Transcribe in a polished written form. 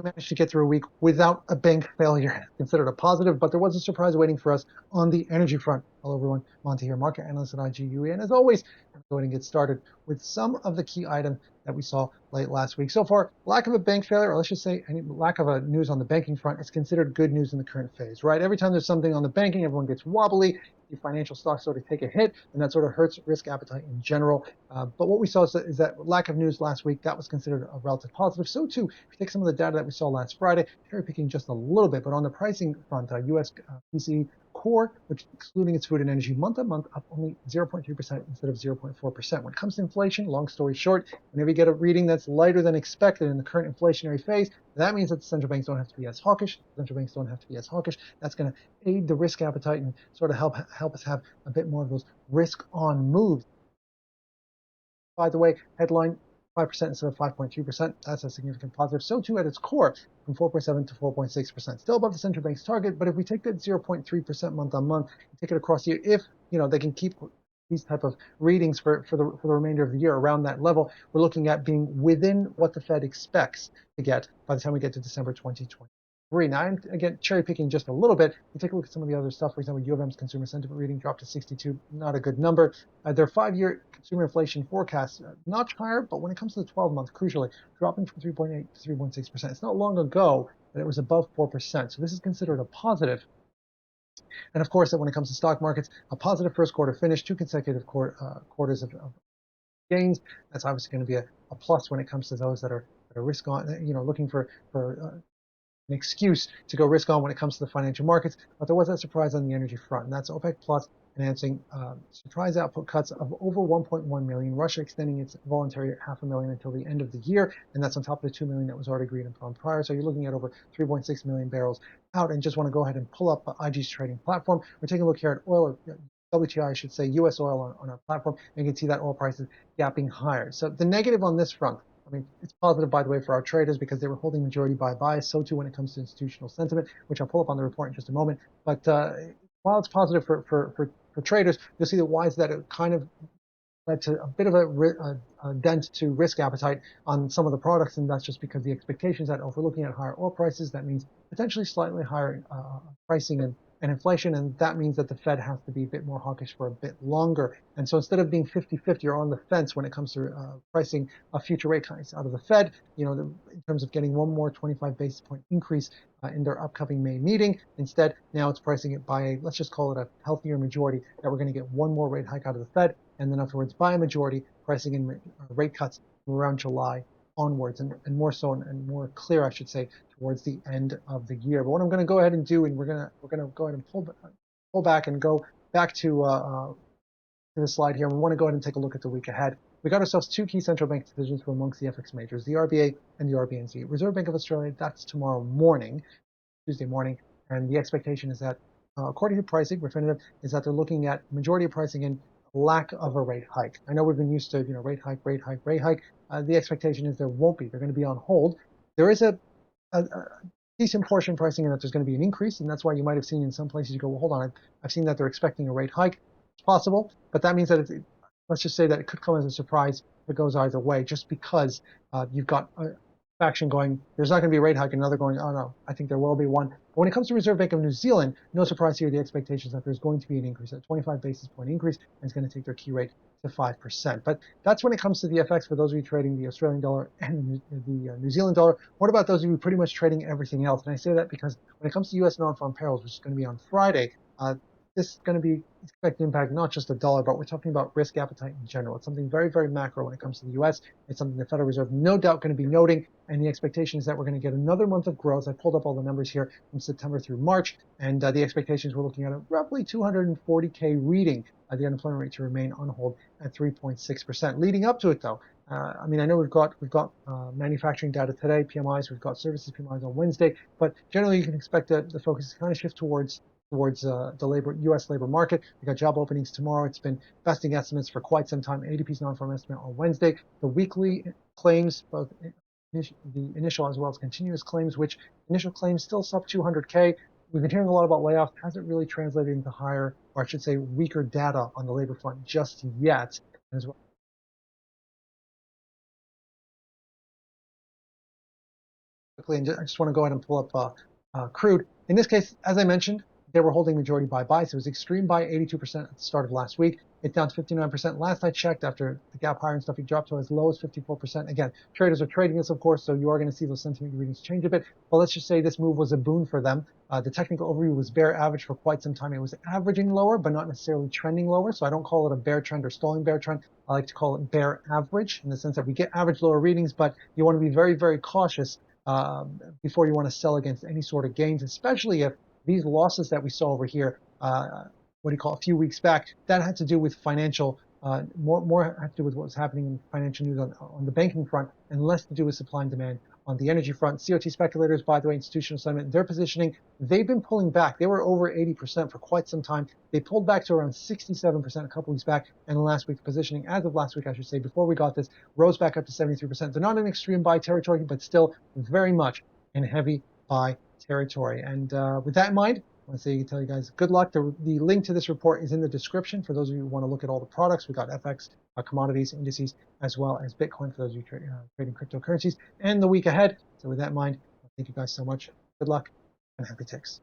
managed to get through a week without a bank failure, considered a positive, but there was a surprise waiting for us on the energy front. Hello, everyone. Monty here, market analyst at IGUE. And as always, I'm going to get started with some of the key items that we saw late last week. So far, lack of a bank failure, or let's just say any lack of a news on the banking front, is considered good news in the current phase, right? Every time there's something on the banking, everyone gets wobbly. The financial stocks sort of take a hit, and that sort of hurts risk appetite in general. But what we saw is that lack of news last week, that was considered a relative positive. So too, if you take some of the data that we saw last Friday, cherry picking just a little bit, but on the pricing front, US PCE core, which excluding its food and energy, month on month up only 0.3% instead of 0.4%. When it comes to inflation, long story short, whenever you get a reading that's lighter than expected in the current inflationary phase, that means that the central banks don't have to be as hawkish. Central banks don't have to be as hawkish. That's going to aid the risk appetite and sort of help us have a bit more of those risk-on moves. By the way, headline 5% instead of 5.3%. That's a significant positive. So too at its core, from 4.7 to 4.6%. Still above the central bank's target, but if we take that 0.3% month on month and take it across the year, if they can keep these type of readings for the remainder of the year around that level, we're looking at being within what the Fed expects to get by the time we get to December 2020. Now, I'm, again, cherry picking just a little bit. You take a look at some of the other stuff. For example, U of M's consumer sentiment reading dropped to 62, not a good number. Their 5-year consumer inflation forecast, notch higher, but when it comes to the 12-month, crucially, dropping from 3.8 to 3.6%. It's not long ago that it was above 4%. So this is considered a positive. And of course, that when it comes to stock markets, a positive first quarter finish, 2 consecutive quarters of gains. That's obviously going to be a plus when it comes to those that are risk on, looking for an excuse to go risk on when it comes to the financial markets. But there was that surprise on the energy front, and that's OPEC Plus announcing surprise output cuts of over 1.1 million, Russia extending its voluntary 500,000 until the end of the year, and that's on top of the 2 million that was already agreed upon prior. So you're looking at over 3.6 million barrels out. And just want to go ahead and pull up IG's trading platform. We're taking a look here at oil, or WTI, I should say, US oil on our platform, and you can see that oil prices gapping higher. So the negative on this front, I mean, it's positive, by the way, for our traders because they were holding majority buy bias. So too when it comes to institutional sentiment, which I'll pull up on the report in just a moment. But while it's positive for traders, you'll see that why is that it kind of led to a bit of a dent to risk appetite on some of the products, and that's just because the expectations that if we're looking at higher oil prices, that means potentially slightly higher pricing and inflation, and that means that the Fed has to be a bit more hawkish for a bit longer. And so instead of being 50-50 or on the fence when it comes to pricing a future rate hikes out of the Fed, in terms of getting one more 25 basis point increase in their upcoming May meeting, instead now it's pricing it by let's just call it a healthier majority that we're going to get one more rate hike out of the Fed, and then afterwards by a majority pricing in rate cuts from around July onwards, and more so and more clear, I should say, towards the end of the year. But what I'm going to go ahead and do, and we're going to go ahead and pull back and go back to the slide here. We want to go ahead and take a look at the week ahead. We got ourselves 2 key central bank decisions from amongst the FX majors, the RBA and the RBNZ. Reserve Bank of Australia, that's tomorrow morning, Tuesday morning, and the expectation is that, according to pricing, Refinitiv, is that they're looking at majority of pricing in lack of a rate hike. I know we've been used to, rate hike. The expectation is there won't be. They're going to be on hold. There is a decent portion pricing in that there's going to be an increase, and that's why you might have seen in some places you go, well, hold on, I've seen that they're expecting a rate hike. It's possible, but that means that let's just say that it could come as a surprise if it goes either way, just because you've got a faction going, there's not going to be a rate hike, and another going, oh no, I think there will be one. But when it comes to Reserve Bank of New Zealand, no surprise here, the expectation is that there's going to be an increase, a 25 basis point increase, and it's going to take their key rate to 5%. But that's when it comes to the FX for those of you trading the Australian dollar and the New Zealand dollar. What about those of you pretty much trading everything else? And I say that because when it comes to US Non-Farm Payrolls, which is going to be on Friday, this is going to be expected to impact not just the dollar, but we're talking about risk appetite in general. It's something very, very macro when it comes to the U.S. It's something the Federal Reserve no doubt going to be noting, and the expectation is that we're going to get another month of growth. I pulled up all the numbers here from September through March, and the expectations we're looking at a roughly 240K reading, the unemployment rate to remain on hold at 3.6%. Leading up to it, though, I know we've got manufacturing data today, PMIs, we've got services PMIs on Wednesday, but generally you can expect that the focus to kind of shift towards the U.S. labor market. We got job openings tomorrow. It's been besting estimates for quite some time. ADP's non-farm estimate on Wednesday. The weekly claims, both the initial as well as continuous claims, which initial claims still sub 200K. We've been hearing a lot about layoffs. Hasn't really translated into higher, or I should say weaker data on the labor front just yet. As well, quickly, and I just want to go ahead and pull up crude. In this case, as I mentioned, they were holding majority buys. It was extreme buy 82% at the start of last week. It's down to 59%. Last I checked, after the gap higher and stuff, it dropped to as low as 54%. Again, traders are trading this, of course, so you are going to see those sentiment readings change a bit. But let's just say this move was a boon for them. The technical overview was bear average for quite some time. It was averaging lower, but not necessarily trending lower. So I don't call it a bear trend or stalling bear trend. I like to call it bear average, in the sense that we get average lower readings, but you want to be very, very cautious before you want to sell against any sort of gains, especially if these losses that we saw over here, a few weeks back, that had to do with financial, more had to do with what was happening in financial news on the banking front, and less to do with supply and demand on the energy front. COT speculators, by the way, institutional sentiment, their positioning, they've been pulling back. They were over 80% for quite some time. They pulled back to around 67% a couple weeks back, and last week's positioning, as of last week, I should say, before we got this, rose back up to 73%. They're not in extreme buy territory, but still very much in heavy buy territory. And with that in mind, I want to tell you guys good luck. The link to this report is in the description for those of you who want to look at all the products. We got FX, commodities, indices, as well as Bitcoin for those of you trading cryptocurrencies and the week ahead. So with that in mind, thank you guys so much. Good luck and happy ticks.